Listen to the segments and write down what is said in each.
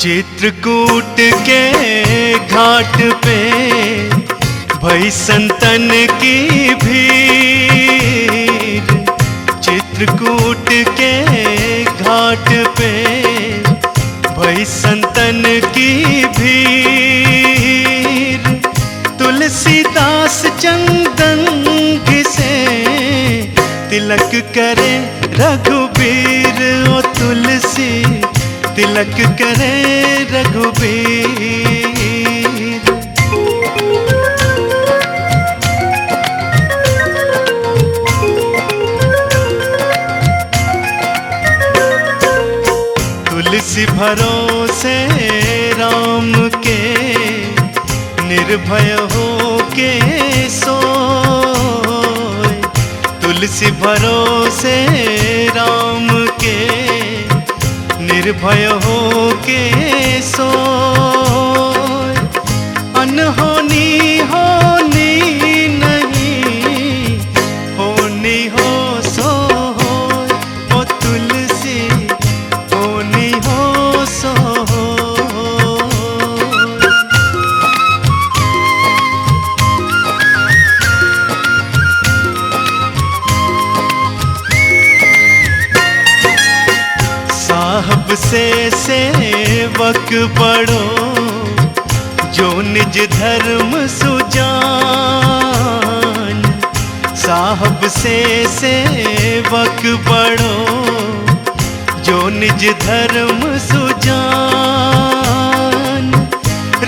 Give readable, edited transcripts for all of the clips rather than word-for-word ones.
चित्रकूट के घाट पे भई संतन की भीड़। चित्रकूट के घाट पे भई संतन की भीड़। तुलसीदास चंदन घिसे तिलक करे रघुबीर। ओ तुलसी तिलक करे रघुबीर। तुलसी भरोसे राम के निर्भय हो के सोए। तुलसी भरोसे राम के निर्भय हो के सोए। अनहोनी होनी नहीं, होनी हो सो होए। ओ तुलसी होनी हो सो होए। साहब से सेवक बड़ो जो निज धर्म सुजान। साहब से सेवक बड़ो जो निज धर्म सुजान।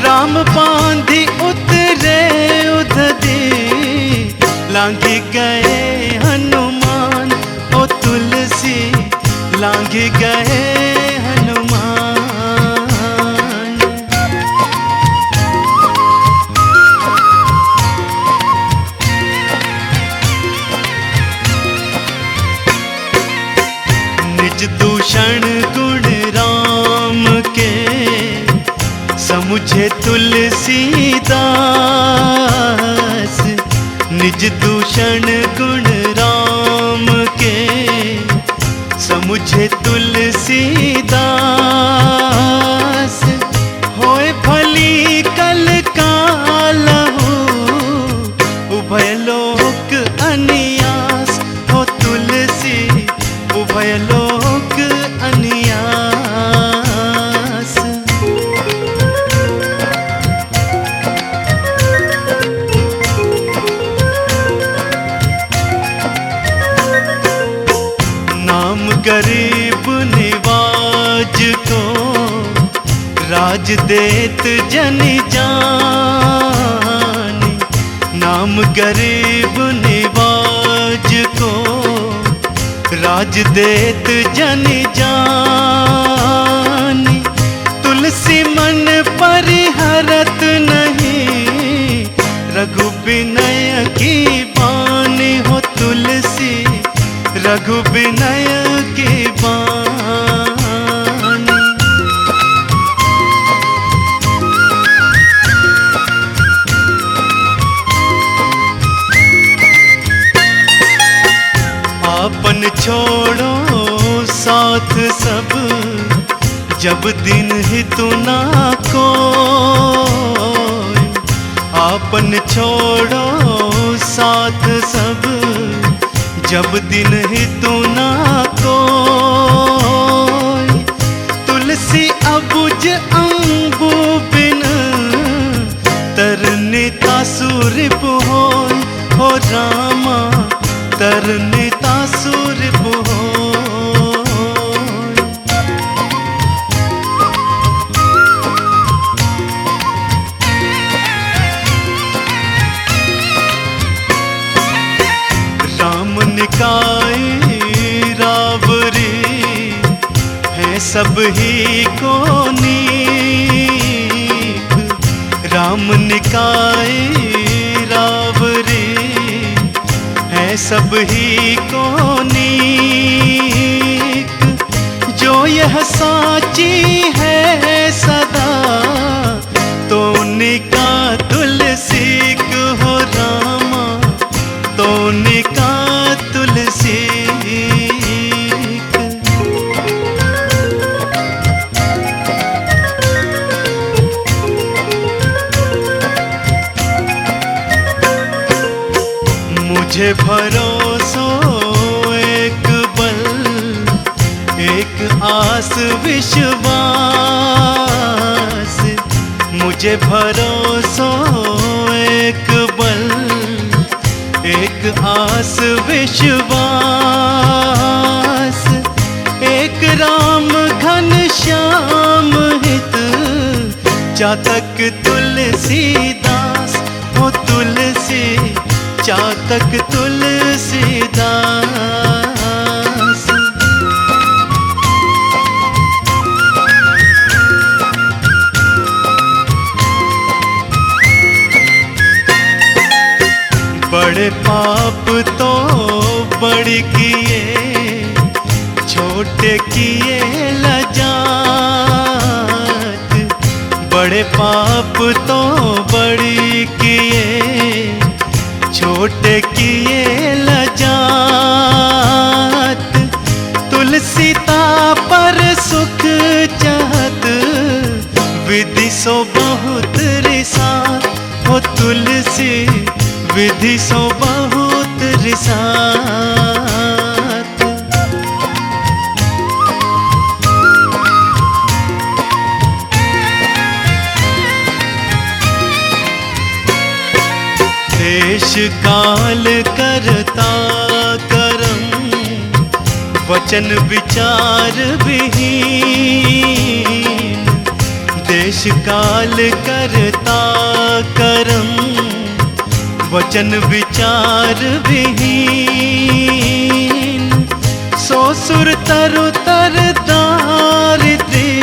राम बांधी उतरे उधदी लांघी गए हनुमान। ओ तुलसी लांघी गए हनुमान। निज दूषण गुण राम के समुझे तुलसीदास। निज दूषण गुण राम के समुझे तुलसीदास। होए भली कल कालहु उभय लोक अनियास। हो तुलसी उभय लोक अनियास। नाम गरीब निवाज को राज देत जनि जानी। नाम गरीब निवाज को राज देत जनि जानी। तुलसी मन परिहरत नहीं रघु विनय की बानी। हो तुलसी रघु विनय की बानी। आपन छोड़ो साथ सब जब दिन हितु ना कोई। आपन छोड़ो साथ सब जब दिन हितु ना कोई। तुलसी अबुझ अम्बु बिन तरनिता सुरभ होय। हो रामा तरनिता सुरभ होय। राम निकाय रावरी है सब ही को नीक। राम निकाय रावरी है सब ही को नीक। जो यह साची है सदा तो निका तुलसी को। हो रामा तो निका तुलसी। मुझे भरोसो एक बल, एक आस विश्वास। मुझे भरोसो एक बल, एक आस विश्वास। एक राम घन श्याम हित, चातक तुलसीदास। हो तुलसी चातक तुलसीदास। बड़े पाप तो बड़ी किए, छोटे किए लजात। बड़े पाप तो बड़ी किए, छोटे किए लजात। तुलसीता पर सुख चाहत, विधि सो बहुत रिसात। हो तुलसी विधि सो बहुत रिसात। देश काल करता करम, वचन विचार विहीन। देश काल करता करम, वचन विचार विहीन। सो सुर तरु तर दारिद्री,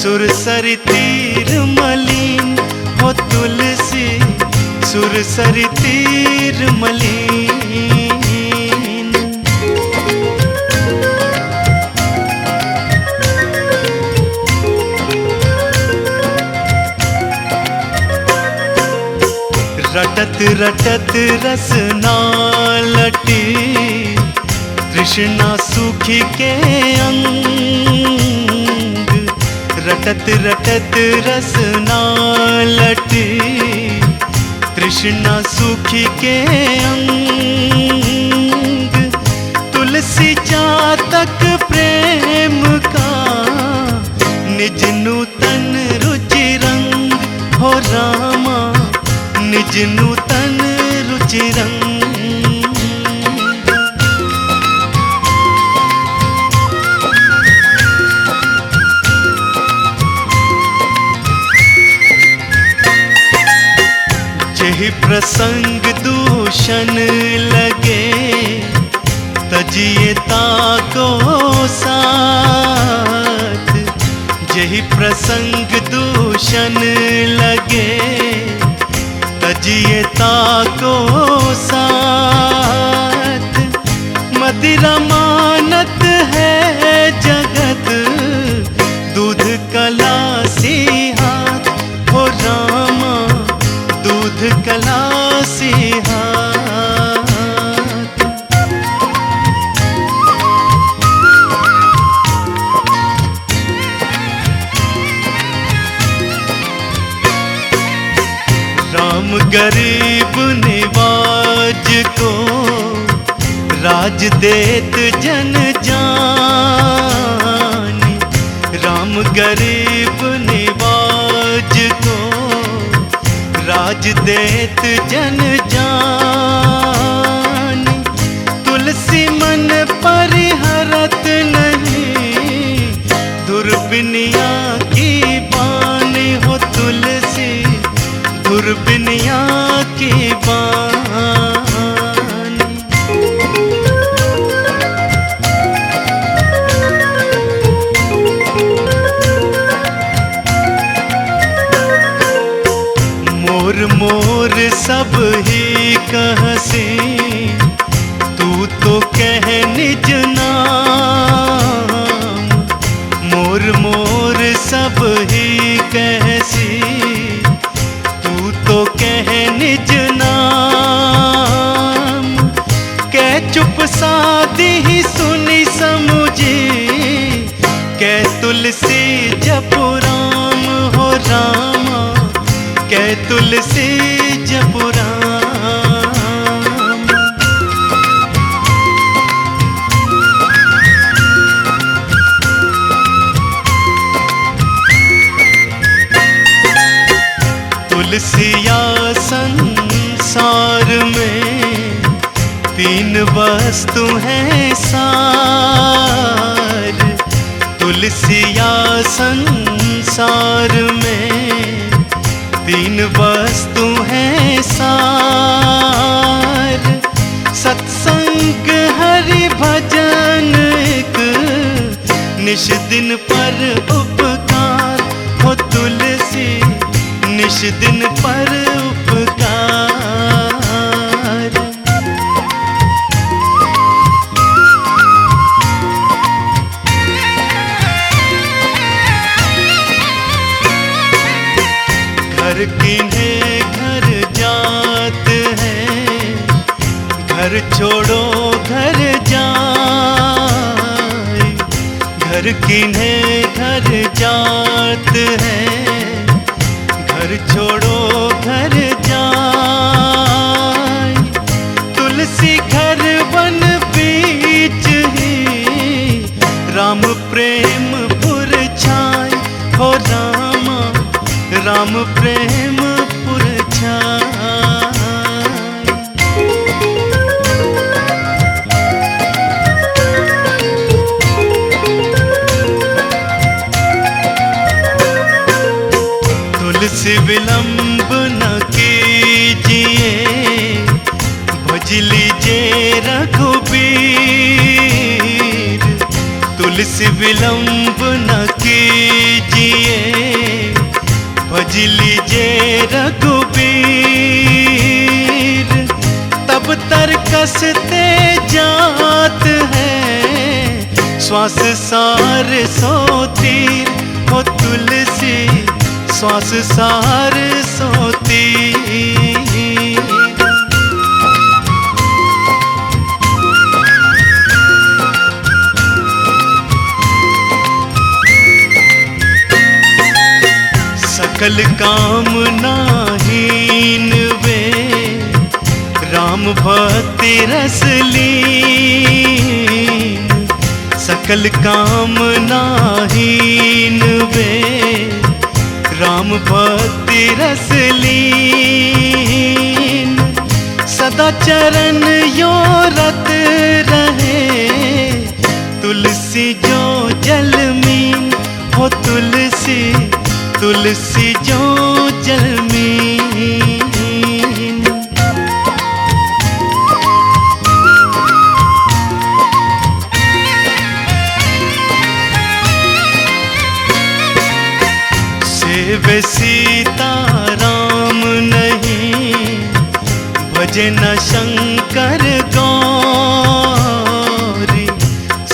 सुरसरि तीर मलिन। हो तुलसी सुरसरि तीर मलिन। रटत रटत रसना लटी, तृष्णा सूखी के अंग। रटत रटत रसना लटी, तृष्णा सूखी के अंग। तुलसी चातक प्रेम का, निज नूतन रुचि रंग। हो रामा निज नूतन रुचि रंग। जेहि प्रसंग दूषण लगे, तजिए ताको साथ। जेहि प्रसंग दूषण लगे, तजिए ताको साथ। मदिरा मानत है जगत, दूध कलासी हाथ। हो रामा दूध कलासी हाथ। राम गरीब निवाज को, राज देत जन जानी। राम गरीब निवाज को, राज देत जन जानी। तुलसी मन परिहरत नहीं, दुर्बिनिया की बानी। हो तुलसी दुर्बिनिया की बानी। मोर मोर सब ही कहसी, तू तो कह निज नाम। मोर मोर सब ही कहसी, तू तो कह निज नाम। कै चुप साधी ही सुनी समुझी, कै तुलसी जपु राम। हो रामा कै तुलसी जपु राम। तुलसिया संसार में तीन वस्तु हैं सार। तुलसिया संसार में तीन वस्तु हैं सार। सत्संग हरि भजन एक निश दिन पर उपकार हो तुलसी निश दिन पर उपकार। घर किन्हें घर जात है, घर छोड़ो घर जाए। घर किन्हें घर जात है, घर छोड़ो घर जाए। तुलसी घर वन बीच ही राम प्रेम पुर छाय हो रामा राम प्रेम पुर छाय। तुलसी विलंब न कीजिए, भज लीजिए रघुबीर। तुलसी विलंब न कीजिए, भज लीजिए रघुबीर। तब तरकसते जात है, श्वास सार सो तीर हो तुलसी श्वास सार सो तीर। सकल कामनाहीन वे राम भक्ति रस लीन। सकल कामनाहीन वे राम भक्ति रस लीन। सदा चरण यो रत रहे, तुलसी जो जल मीन हो तुलसी तुलसी जो जल मीन। सेवे सीता राम नहीं, भजे न शंकर गौरी।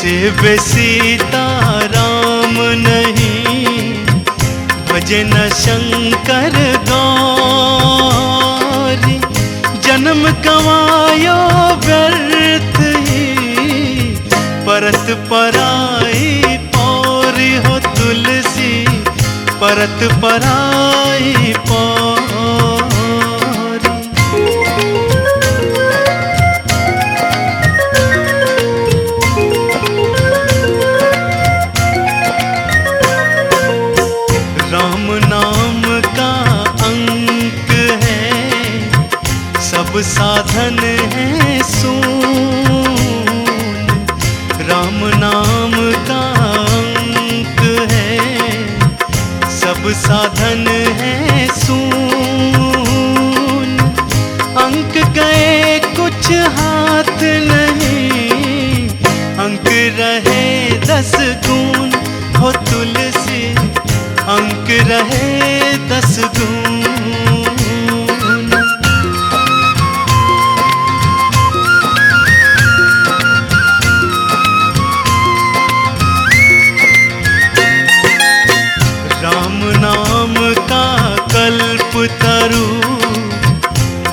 सेवे सीता राम नहीं, भजे न शंकर गौरी। जन्म गवायो व्यर्थ ही, परत पराई पौरी हो तुलसी परत पराई पौरी। राम नाम का अंक है, सब साधन है सून। राम नाम का अंक है, सब साधन है सून। अंक गए कुछ हाथ नहीं, अंक रहे 10 गुण हो तुलसी अंक रहे 10 गुण। राम नाम का कल्प तरु,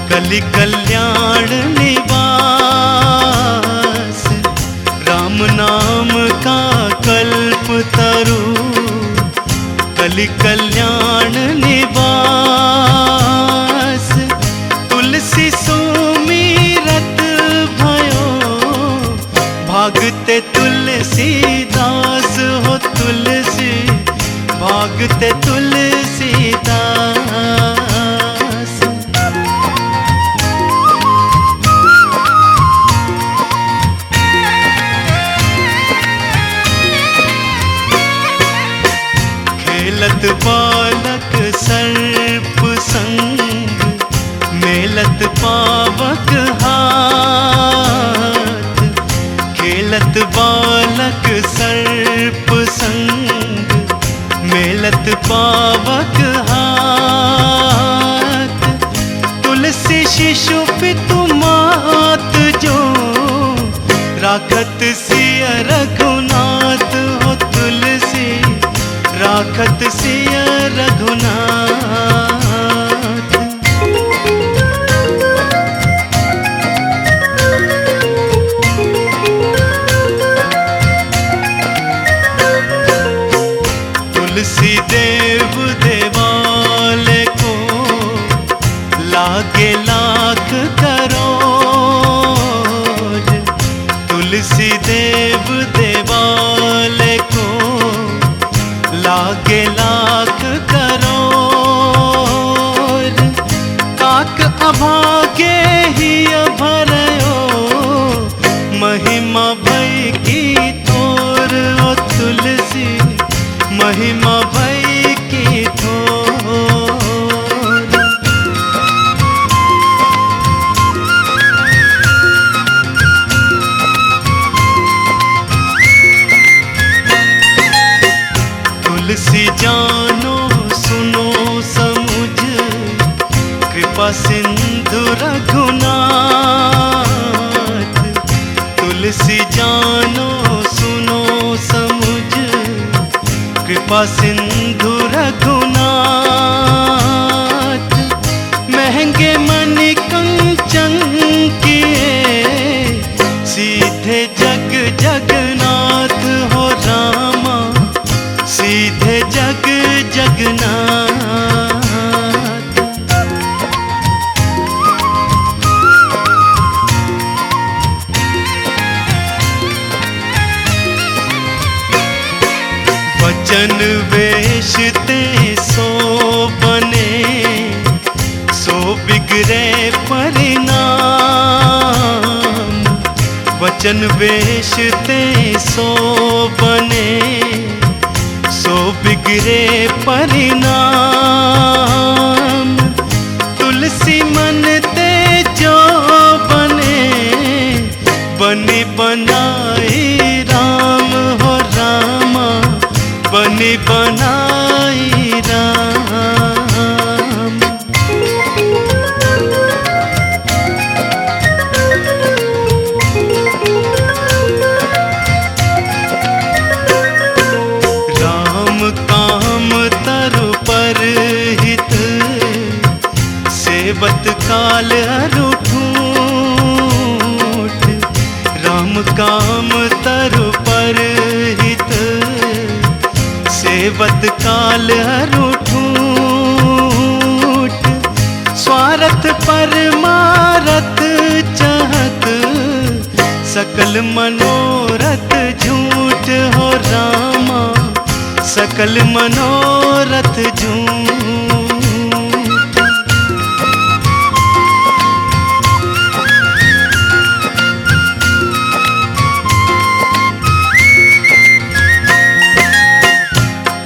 कलि कल्याण निवास। राम नाम का कल्प तरु, कलि कल्याण निवास। तुलसी सुमिरत भयो, भागते तुलसीदास हो तुलसी भागते तुलसीदास। खेलत बालक सर्प संग, मेलत पावक हाथ। खेलत बालक सर्प संग, मेलत पावक हाथ। तुलसी शिशु पितु मात जो, राखत सिय रघुनाथ हो तुलसी, राखत सिय रघुनाथ। तुलसी देव देवाल को, लागे लाख करोड़। तुलसी देव देवाल को, लागे लाख करोड़। काक अभागे ही अभरयो, महिमा भई की तोर ओ तुलसी, महिमा भई की थोर। तुलसी जानो सुनो समुझ, कृपा सिंधु रघुनाथ। तुलसी जानो सुनो समुझ, कृपा सिंधु रघुनाथ। महंगे मणि कंचन किए, सीधे जग जगन्नाथ हो रामा, सीधे जग जगन्नाथ। वचन वेश ते सो बने, सो बिगड़े परिणाम। वचन वेश ते सो बने, सो बिगड़े परिणाम। तुलसी मन ते जो बने, बनी बनाई राम हो रामा, बनी बनाई राम। राम काम तरु पर हित, सेवत काल अरुठूठ। राम काम तरु पर हित, सेवत काल अरुठूठ। स्वार्थ परमारथ चाहत, सकल मनोरथ झूठ हो रामा, सकल मनोरथ झूठ।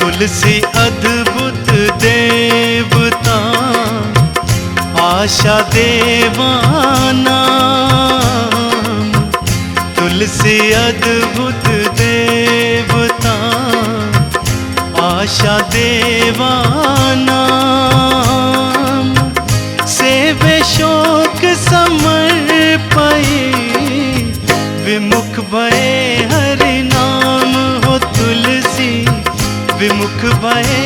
तुलसी अद्भुत देवता, आशा देवानाम। तुलसी अद्भुत देवता, आशा देवानाम। सेवे शोक समर्पई, विमुख भये हरि नाम हो तुलसी, विमुख भये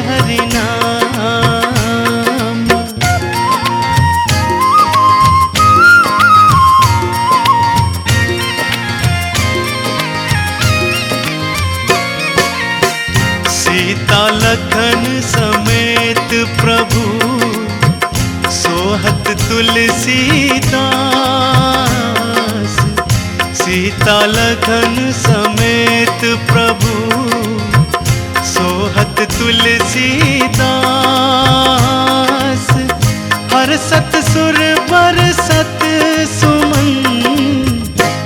हरि नाम। सीता लखन समेत प्रभु, सोहत तुलसीदास। सीता लखन समेत प्रभु, सोहत तुलसीदास। हर सत सुर बर सत सुमन,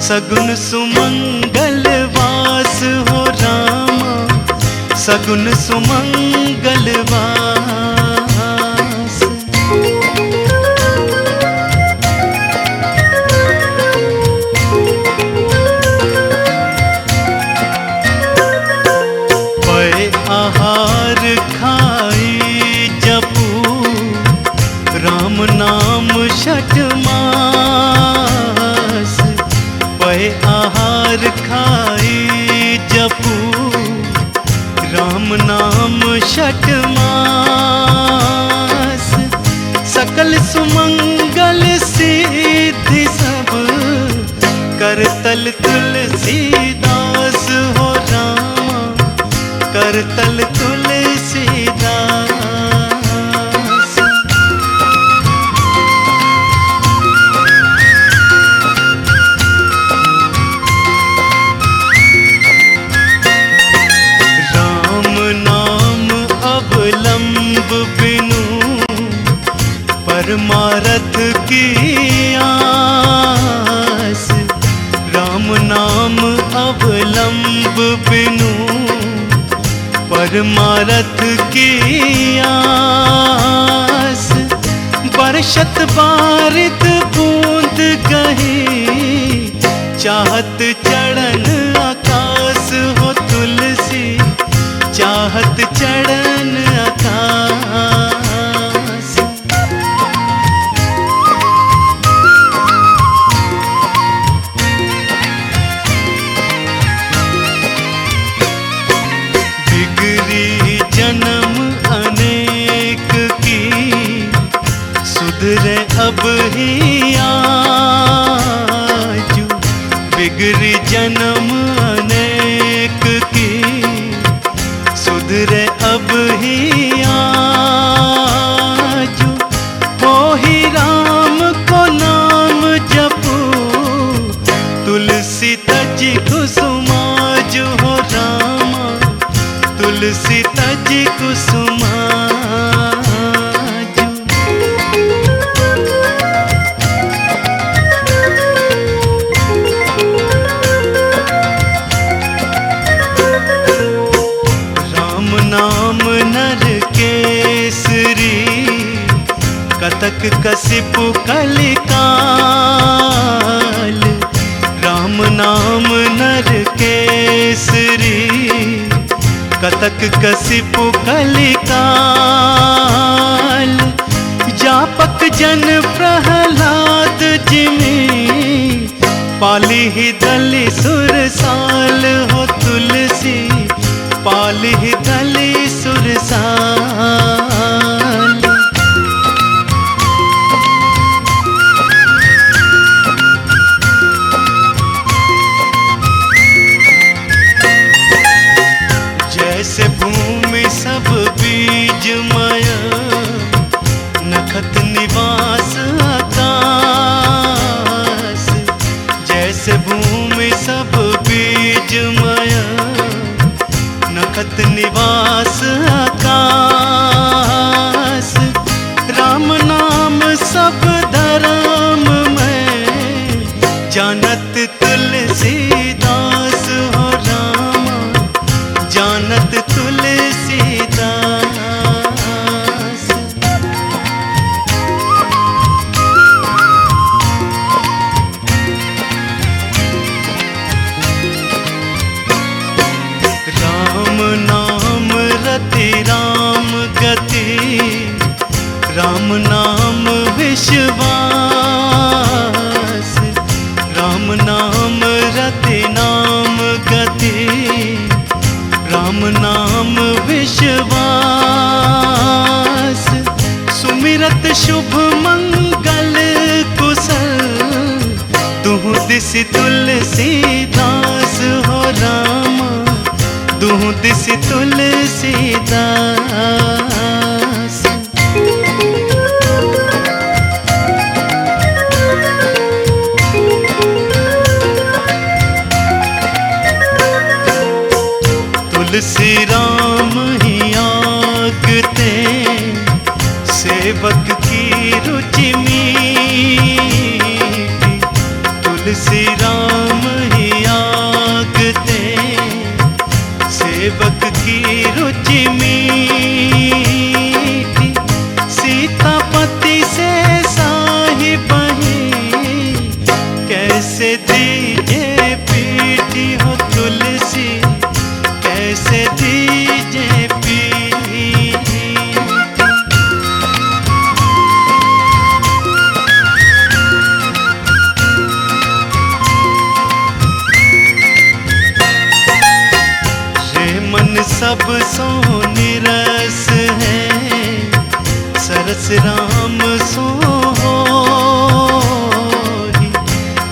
सगुन सुमंगल वास हो रामा, सगुन सुमंगल वास। पय आहार खाई जपू राम नाम छठ मास। पय आहार खाई जपू राम नाम छठ मास। सकल सुमंगल सिद्धि सब करतल तुलसीदास हो रामा, करतल तुलसीदास। बिनु परमारथ की आस। राम नाम अवलंब बिनु परमारथ की आस। बरसत बारित बूंद कही चाहत चढ़न आकाश हो तुलसी, चाहत चढ़न आकाश। बिगड़ी जन्म अनेक की सुधरे अब ही आजू। बिगड़ी जन्म अनेक की सुधरे अब ही आजू। हो ही राम को नाम जपू तुलसी तजी कुसुमाजू हो रामा, तुलसी तजी कुसुमाजू। नाम नर केसरी कतक कसिपु कलिकाल। राम नाम नर केसरी कतक कसिपु कलिकाल। जापक जन प्रहलाद जिमि पाली ही दलि सुरसाल हो तुलसी, पाली ही दलि सुरसाल। जैसे भूमि सब बीजमय नखत निवास आकाश। जैसे भूमि सब बीजमय नखत निवास आकाश। राम नाम सब धर्म में जानत तुलसीदास हो रामा, जानत तुलसीदास। राम नाम रति राम गति, राम नाम विश्वास। राम नाम रति नाम गति, राम नाम विश्वास। सुमिरत शुभ मंगल कुशल दुहु दिसि तुलसीदास हो रामा, दुहु दिसि तुलसीदास। तुलसी राम ही आगते सेवक की रुचि मीठी। तुलसी राम सब सो निरस है, सरस राम सो होई।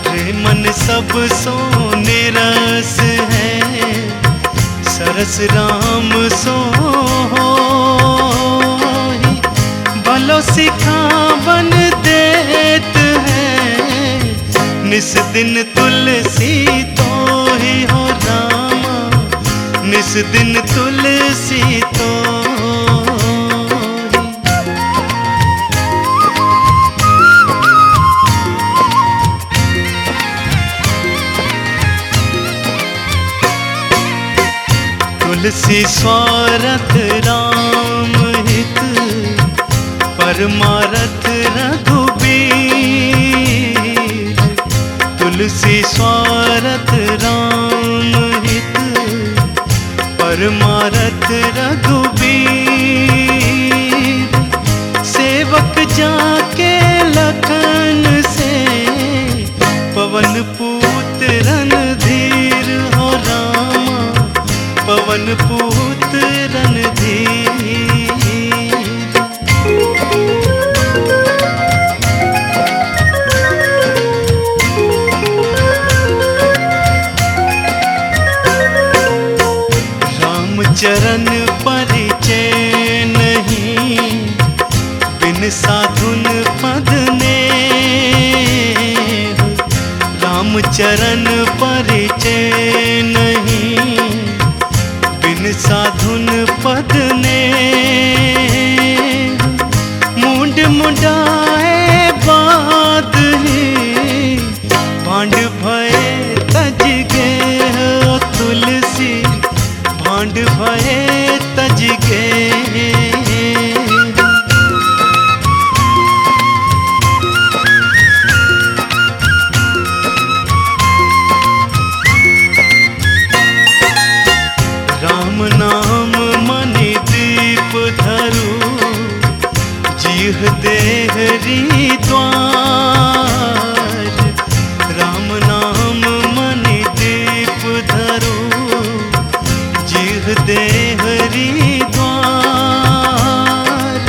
रे मन सब सो निरस है, सरस राम सो होई। भलो सिखावन देत है, निस दिन तुलसी तो ही हो रामा, निस दिन तुलसी तो ही। तुलसी स्वार्थ राम हित, परमारथ रघुबीर। तुलसी स्वार्थ राम हित, परमारथ रघुबीर। सेवक जाके लखन से, पवन पूत रणधीर हो रामा, पवन पूत रणधीर। चरण परिचय नहीं, बिन साधुन पद ने। राम चरण परिचय नहीं, बिन साधुन पद ने। मुंड मुंडाए बाद ही, भांड भय तज गे हो तुलसी, भांड भय तज गे। राम नाम मनि दीप धरु, जीह देहरी द्वार। राम नाम मनि दीप धरु, जीह देहरी द्वार।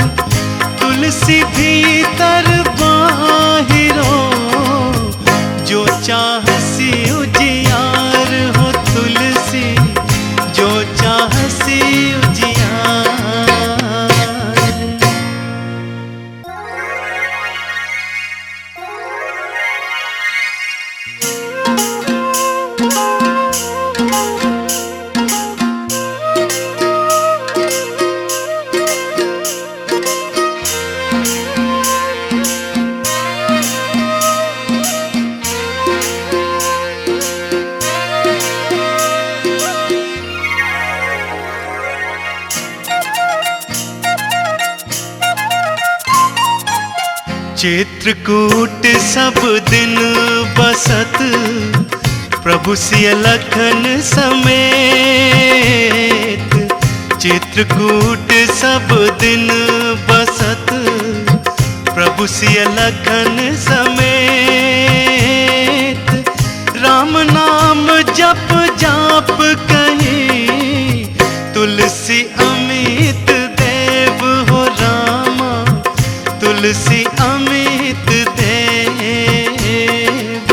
तुलसी भीतर बाहिरो, जो चाहसी उजियार हो तुलसी, जो चाहसी उजियार। चित्रकूट सब दिन बसत, प्रभु सिय लखन समेत। चित्रकूट सब दिन बसत, प्रभु सिय लखन समेत। राम नाम जप जाप कहीं, तुलसी अमित देव हो रामा, तुलसी अमित देव।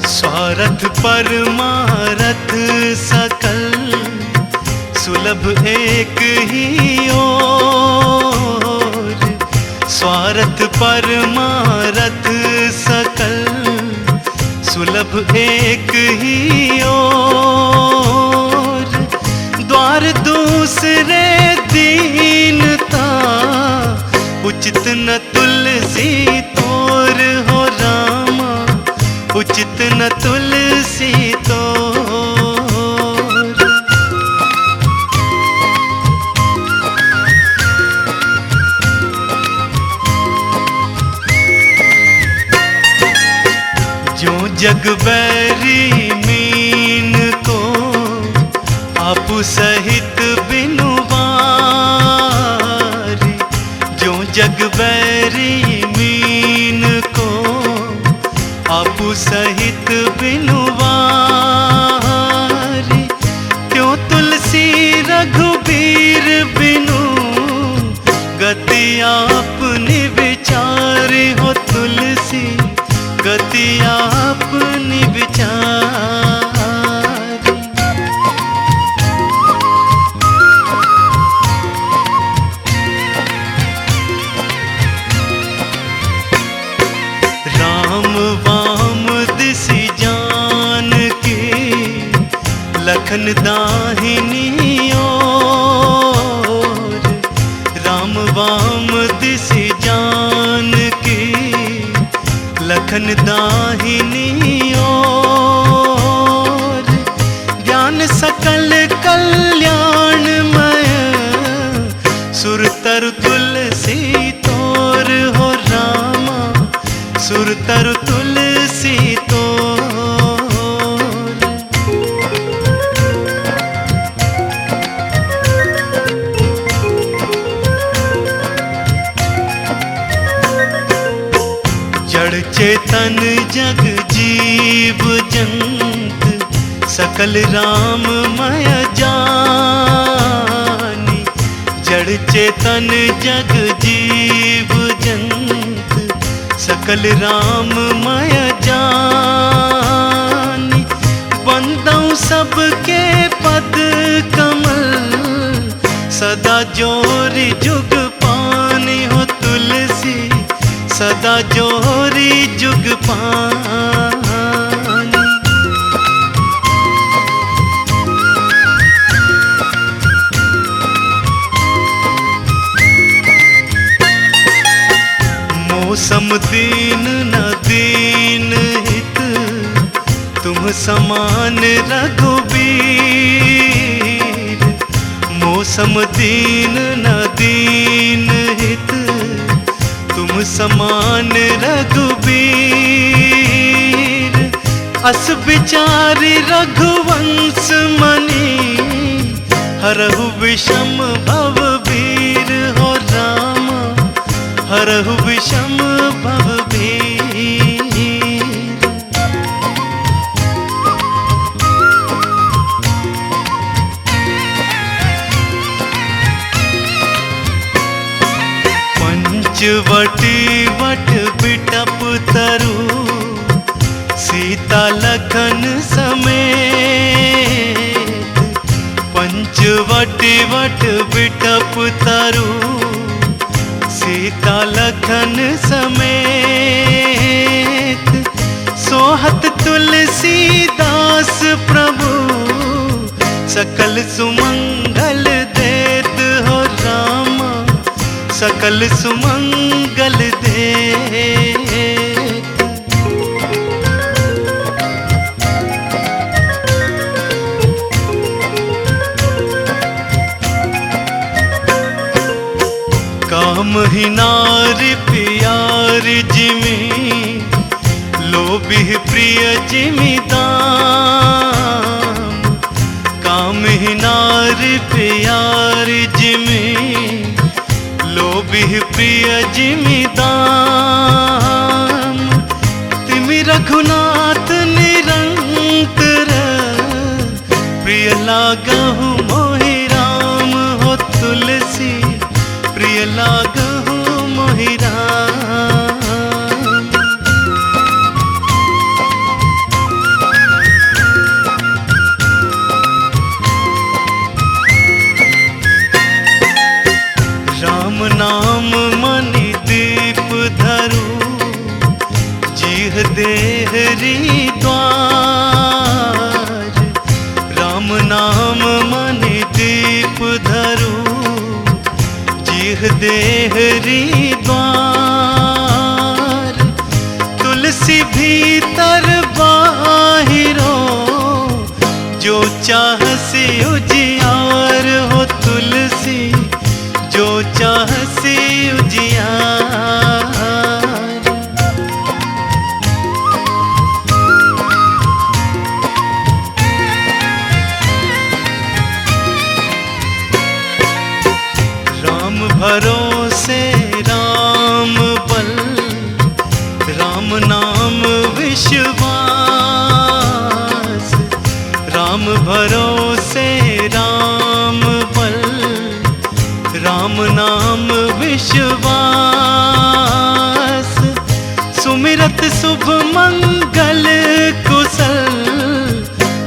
स्वार्थ परमारथ सकल, सुलभ एक ही ओर। स्वार्थ परमारथ सकल, सुलभ एक ही ओर। द्वार दूसरे दीनता, उचित न तुलसी तोर हो रामा, उचित न तुलसी तोर। जो जग बैरी मीन को, आपु सहित बिनुवारी। जो जग बैरी रतिया अपनी विचारी। राम वाम दिसी जान के लखन दाहिनी ओर, राम वाम दिसी जान के लखन दाहिनी ओर। ज्ञान सकल कल्याणमय सुर तरु तुलसी तोर हो रामा, सुर तरु तुलसी तोर। जड़ चेतन जग जीव जंत सकल राममय जानी। जड़ चेतन जग जीव जंत सकल राममय जानी। बंदौ सबके पद कमल सदा जोरी जुग पानी हो तुलसी, सदा जोरी जुग पानी। मौसम दीन न दीन हित तुम समान रघुबीर। मौसम दीन न दीन हित तुम समान रघुबीर। अस विचारी रघुवंश मणि हरहु विषम भव वीर हो रामा, हरहु विषम भव वीर। पंचवटी वट बिटप तरु सीता लखन समेत। पंचवटी वट बिटप तरु सीता लखन समेत। सोहत तुलसीदास प्रभु सकल सुमंगल देत हो रामा, सकल सुमंगल देत। काम ही नारी प्यार जिमी लोभी प्रिय जिमी दाम। काम ही नारी प्यार जिमी लोभी प्रिय जिमी दाम। तिमि रघुनाथ निरंतर प्रिय लागहु मोहि राम हो तुलसी, प्रिय लागहु मोहि राम। राम नाम मणि दीप धरु जीह देहरी द्वार। राम नाम मणि दीप धरु जीह देहरी द्वार। तुलसी भीतर बाहिरो जो चाहसी उजियार हो तुलसी, जो चाहसी उजियार। राम भरोसे राम बल, राम नाम विश्वास। राम भरोसे राम बल, राम नाम विश्वास। सुमिर तीरथ शुभ मंगल कुशल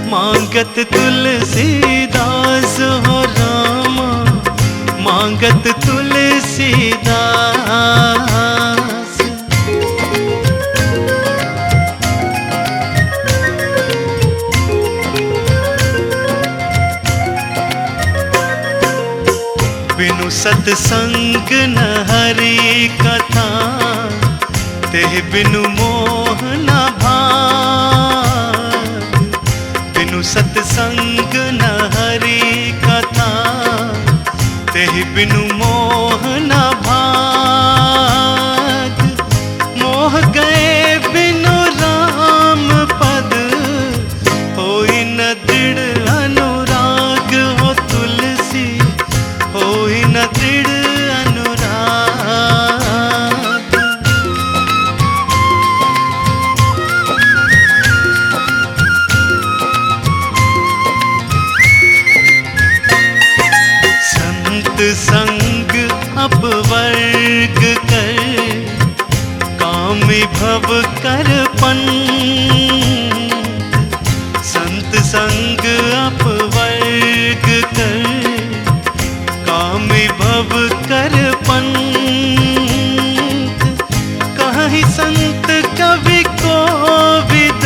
मांगत तुलसीदास हो रामा, मांगत तुलसीदास। बिनु सत्संग न हरि कथा, तेह बिनु मोह न भाग। बिनु सत्संग न हरि कथा, तेह बिनु मोह न भाग। मोह गए बिनु राम पद, होई न दृढ़ अनुराग हो तुलसी, होई न दृढ़ अनुराग। संत संग अपवर्ग कर, कामी भव कर पंथ। संत संग अपवर्ग कर, कामी भव कर पंथ। कहीं संत कवि कोविद,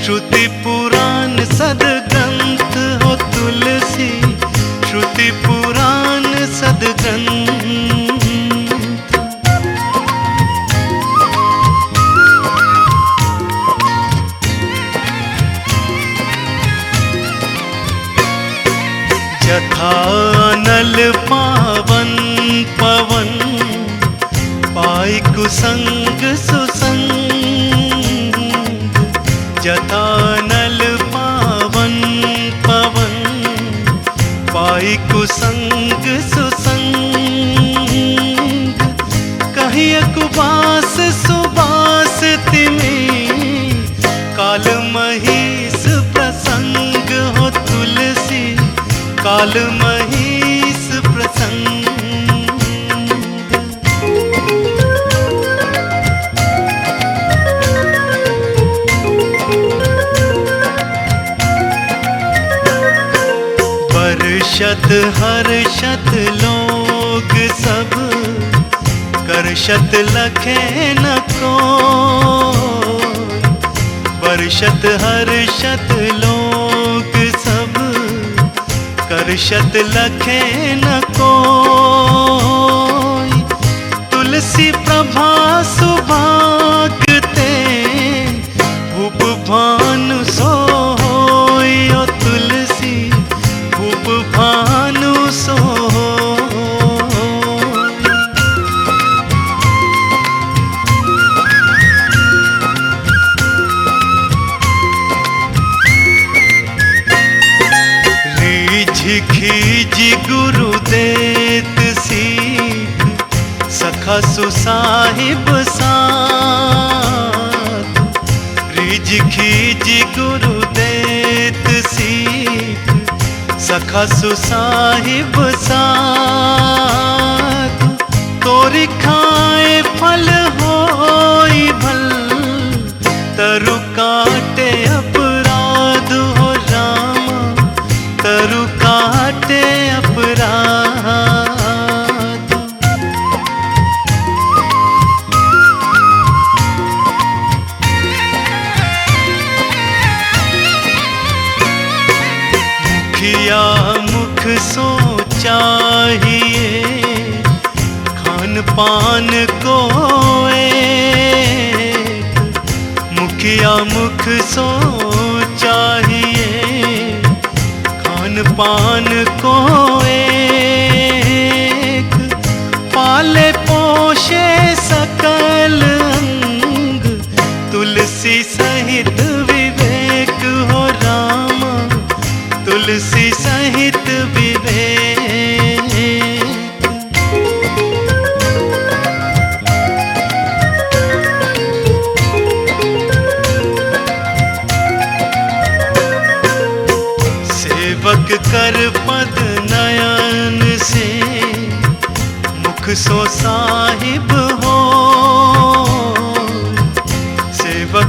श्रुति पुराण सदग्रंथ हो तुलसी, श्रुति पुराण सदग्रंथ। जथा अनल पावन पवन, पाई कुसंग सुसंग। जथा अनल पावन पवन, पाई कुसंग सुसंग। कहिए कुबास सुबास तिमी, काल महीस प्रसंग हो तुलसी, काल महीस प्रसंग। वर्षत हर्षत लोग सब, करषत लखे न को। वर्षत हर्षत लोग सब, करषत लखे न कोई। तुलसी प्रभा सुभागते, भूप भानु सोई ओ तुलसी, भूप भानु सोई। खीजी गुरु देत सीख, सखा सुसाहिब साथ। रिज खीजी गुरु देत सीख, सखा सुसाहिब साथ। तोरी खाए फल होई भल, तरु काटे अपराध हो रामा, तरु काटे अपराध। मुखिया मुख सो चाहिए, खान पान को एक। मुखिया मुख सो चाहिए, पान को एक। पाले पोषे सकल अंग, तुलसी सहित विवेक हो रामा, तुलसी सहित विवेक। सेवक कर पद नयन से, मुख सो साहिब हो।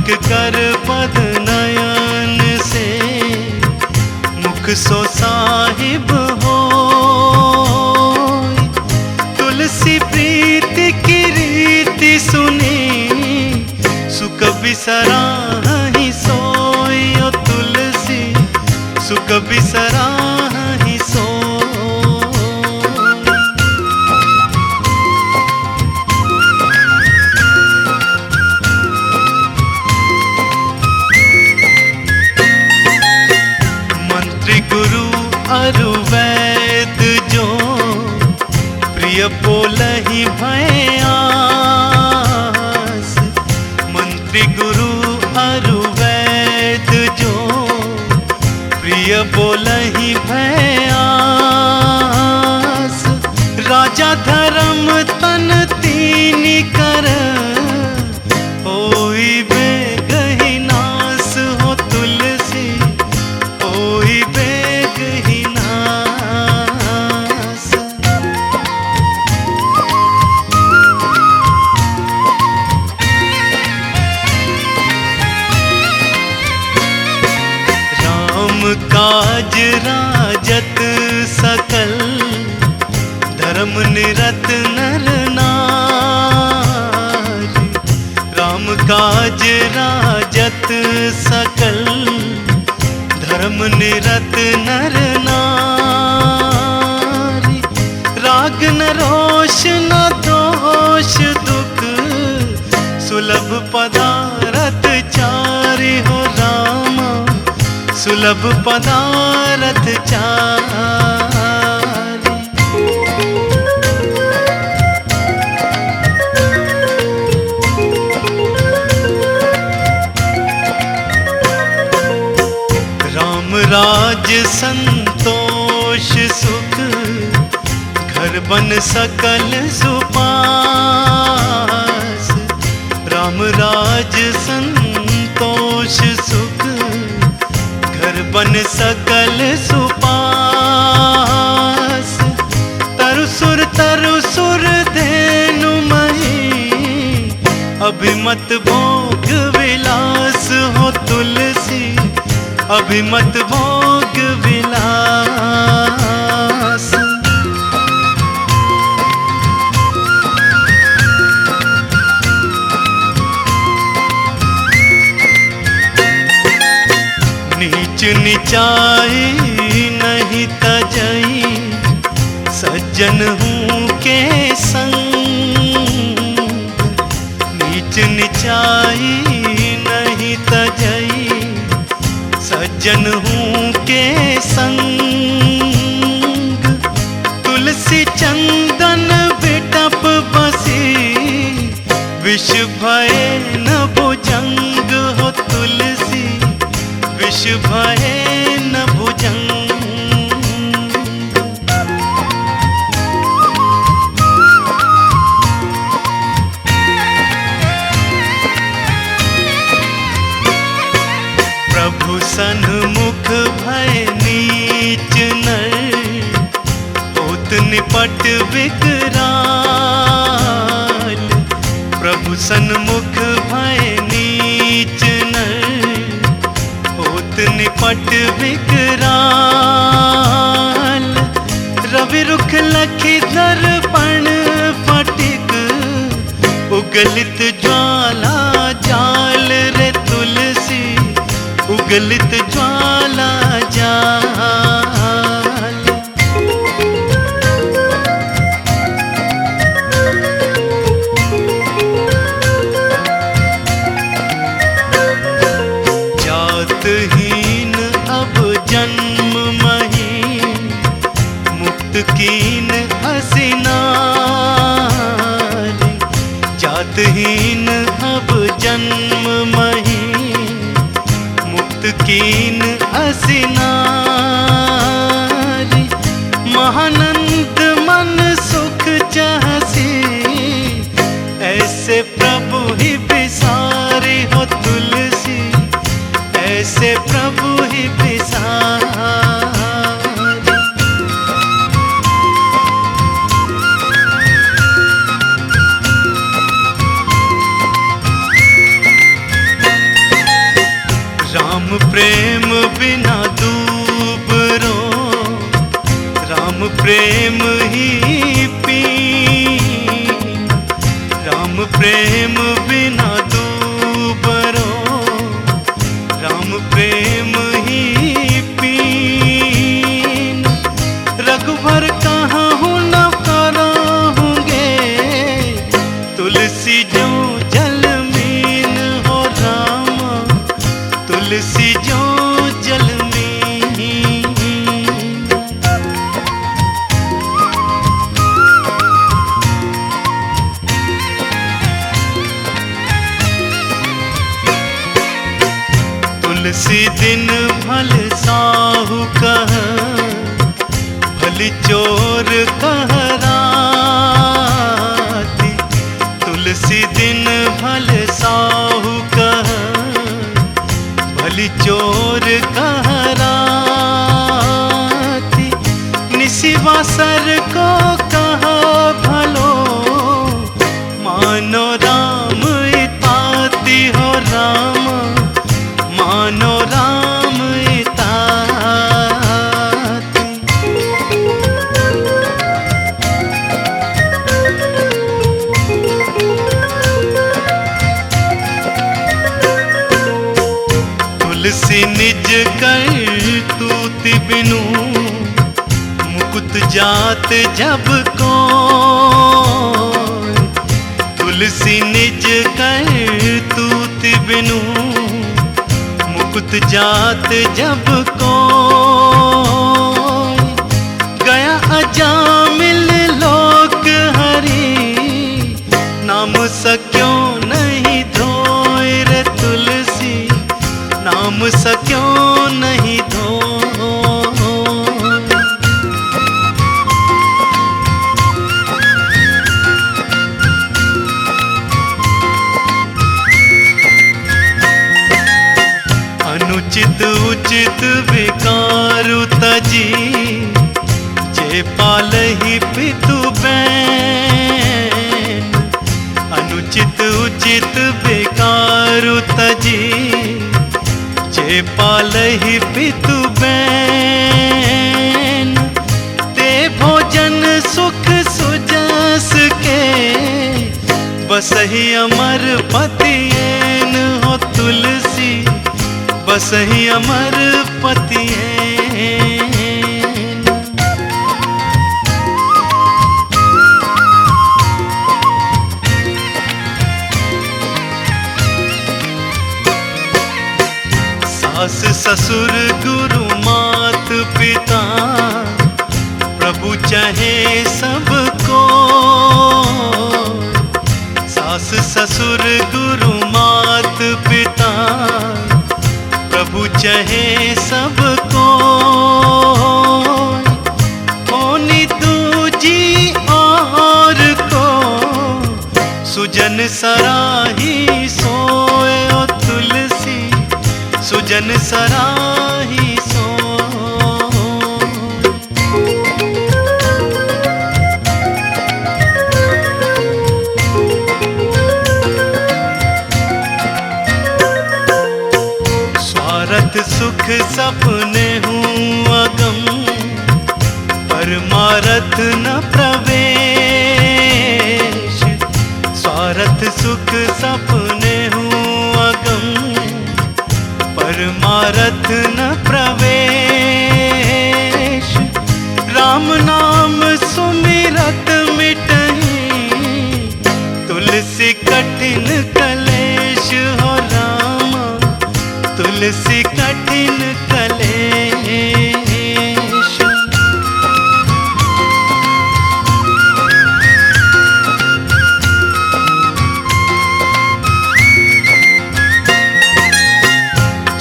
एक कर पद नयन से मुख सो साहिब हो। तुलसी प्रीति की रीति सुनी सुख बिसराहि सोई। ओ तुलसी सुख बिसराहि सोई। मंत्री गुरु अरु वैद जो प्रिय बोलहि भय आस। मंत्री गुरु अरु वैद जो प्रिय बोलहि भय आस। राजा धर्म तन तीनि कर होई बेगहि नास। हो तुलसी होई बेगहि नास। राम काज राजत सकल धर्म निरत नर नारी। राम काज राजत सकल धर्म निरत नर नारी। राग न रोष न दोष दुख सुलभ पदारथ चारि। हो रामा सुलभ पदारथ चारि। राम राज संतोष सुख घर बन सकल सुपास। राम राज संतोष सुख घर बन सकल सुपास। तरु सुर धेनु मही अभिमत भोग विलास। हो तुलसी अभिमत भोग विलास। नीच निचाई नहीं तजई सज्जन हूँ के संग। नीच निचाई नहीं तजई सज्जन हूँ के संग। तुलसी चंदन बिटप बसी विष भय न भुजंग। हो तुलसी विष भय न भुजंग। प्रभु सन्मुख भय नीच नर होत निपट विकराल। प्रभु सन्मुख भय नीच नर होत निपट विकराल। रवि रुख लखी दर्पण फटिक उगलित ज्वाला जाल। रे तुलसी उगलित ज्वाला जाल। जातहीन अब जन्म महीन मुक्त कीन हसीनारी। जातहीन अब जन्म महीन मुक्त कीन हसी प्रेम बिना दूब रो, राम प्रेम ही पी। राम प्रेम बिना दूब रो, राम प्रेम ही पीन। रघुवर कहाँ हूँ न कराहूँगे, तुलसी जो जल मीन हो राम, तुलसी जो जल मीन। तुलसी दिन भल साहू कह, भली चोर कह राती। तुलसी दिन भल साहू कह, भली चोर कह राती। निशिवासर को कह भलो, मानो राम इताती हो राम, मानो राम इताती। तुलसी निज कर तूति बिनु, मुकुत जात जब को। तुलसी निज कर तूति बिनु, मुकुत जात जब को। गया अजामिल लोक हरि, नाम सक्यो नहीं धोए रे तुलसी, नाम सक्यो नहीं धो। अनुचित उचित विकारु तजी, जे पालहि पितु बैन। अनुचित उचित विकारु तजी, जे पालहि पितु बैन। ते भोजन सुख सुजस के, बसहि अमर पतियेन हो तुलसी, बसहि अमर पतियेन। सास ससुर गुरु मात पिता, प्रभु चाहे सबको। सास ससुर गुरु मात पिता, प्रभु चाहे सबको। होनी दूजी और को, सुजन सराही सोए ओ तुलसी, सुजन सराही सो। स्वार्थ सुख सपने हूँ अगम, परमारथ न प्रवेश। स्वार्थ सुख सपने हूँ अगम, परमारथ न प्रवेश। राम नाम सुमिरत मिटहि, तुलसी कठिन कलेश हो राम, तुलसी कठिन कलेश।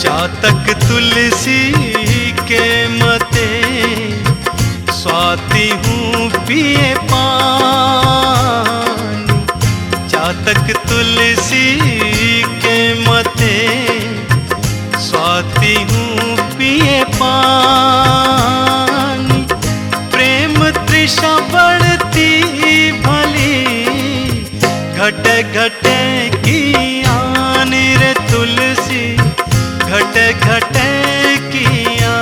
चातक तुलसी के मते, स्वाति हूँ पिए पानी। चातक तुलसी के मते, स्वाति हूँ पिए पानी। प्रेम तृषा बढ़ती भली, घटे घटे की आन रे तुलसी, घटे घटे किया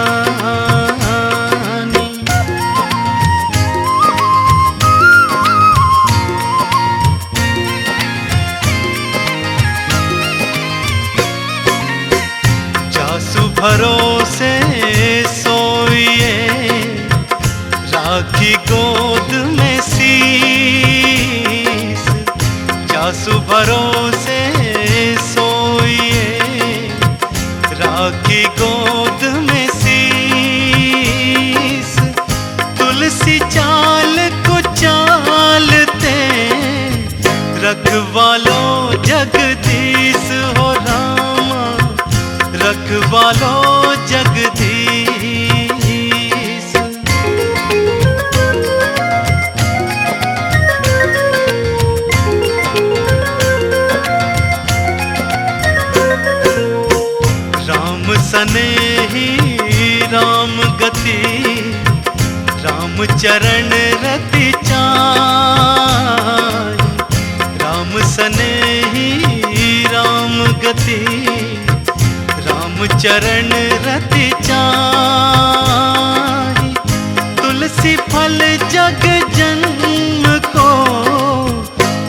जासु भरोसे सोइए राखी गोद में शीस जासु भरोसे सोइए राखी गोद में शीस तुलसी चाल को चालते रखवालो जगदीश हो रामा रखवालो जगदीश राम सनेही राम गति राम चरण रति चाय राम सनेही राम गति राम चरण रति चाहि तुलसी फल जग जन्म को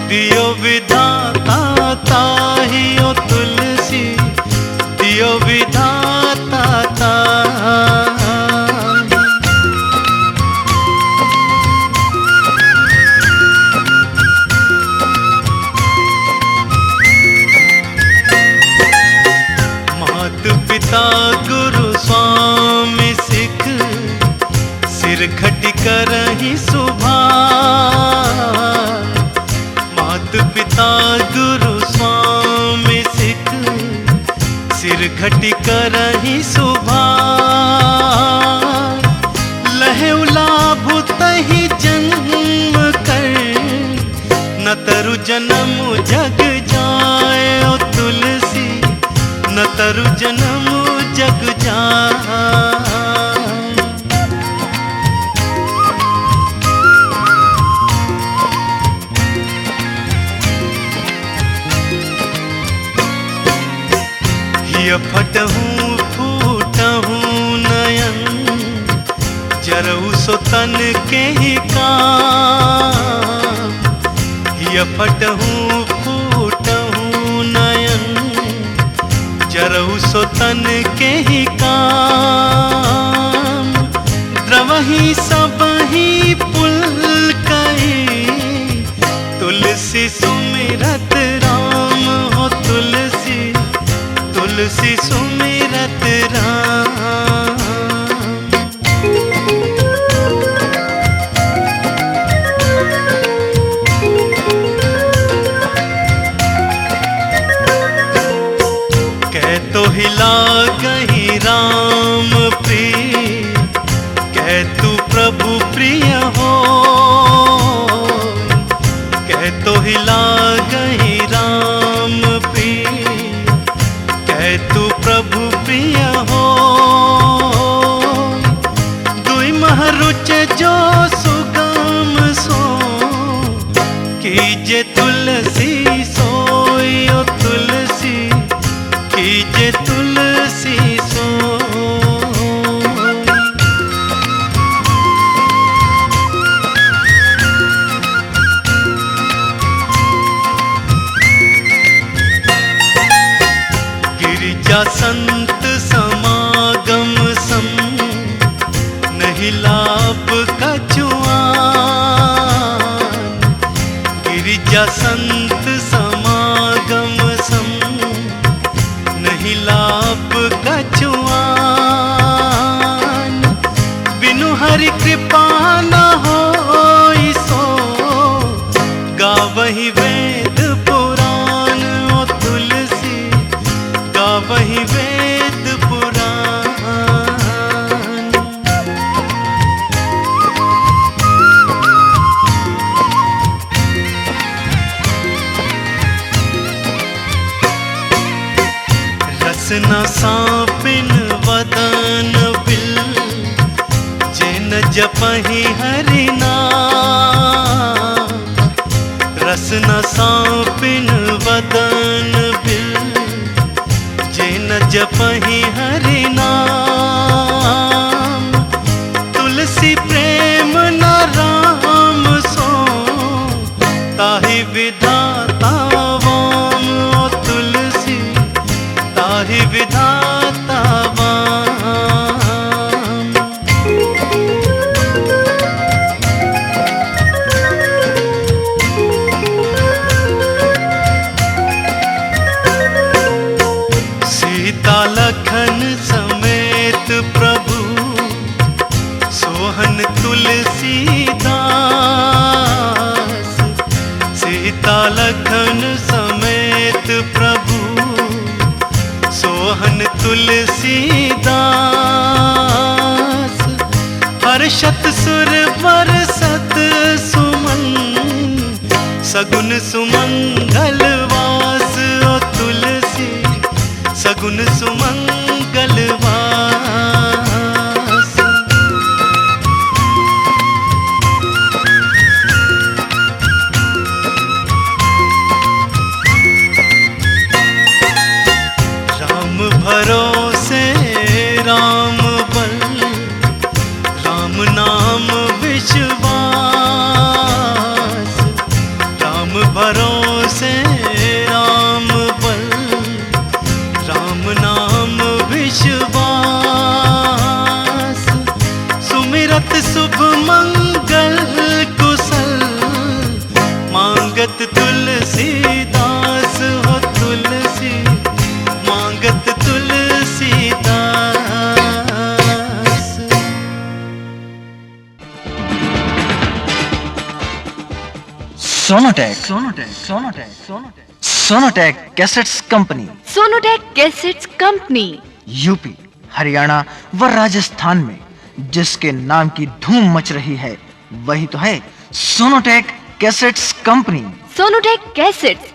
दियो विधाता ताहि ओ तुलसी दियो विधाता ताहि पिता गुरु स्वामी सिख सिर खट करहि सुभान मात पिता गुरु स्वामी सिख सिर खट करहि सुभान लहे लाभ तहि जन्म कर न तरु जन्म जग जाए ओ तुलसी न तरु जन्म जग जाए हिय फटहूँ फूटहूँ नयन जरऊ सो तन के ही काम हिय फटहूँ फूटहूँ नयन जरऊ सो तन के ही काम द्रवही सबही पुलकई तुलसी सुमिरत राम हो तुलसी तुलसी सुमिरत राम तो हिला गही राम प्रिय कह तू प्रभु प्रिय हो कह तो हिला गही राम प्रिय कह तू प्रभु प्रिय हो दुई महरुच जो सुगम सो कीजे तुलसी सोई ओ तुलसी कीजे तुलसी सो गिरिजा संत समागम सम नहीं लाभ कछुआन गिरिजा संत समागम सम नहीं लाभ कछुआन बिनु हरि कृपा न होई सो गावहि वेद पुराण ओ तुलसी गावहि वेद पुराण रसना सांपिन वदन बिल जिन जपहि हरि नाम रसना सांपिन वदन बिल जिन जपहि हरि नाम। तुलसी प्रेम न राम सो, ताहि विधाता वाम। ओ तुलसी ताहि विधाता वाम। सीता लखन समेत प्रभु, सोहन तुलसीदास। सीता लखन समेत प्रभु, सोहन तुलसीदास। हर्षत सुर बरसत सुमन, सगुन सुमंगल वास। ओ तुलसी सगुन सुमंगल वास। राम भरोसे राम बल, राम नाम विश्वास। राम भरोसे राम बल, राम नाम विश्वास। सुमिरत शुभ मंगल कुशल, मांगत तुलसीदास। हो तुलसी मांगत Tulsidas. Sonotek Sonotech cassettes company, Sonotech cassettes company UP, Haryana व राजस्थान में जिसके नाम की धूम मच रही है, वही तो है Sonotech cassettes company. Sonotech cassettes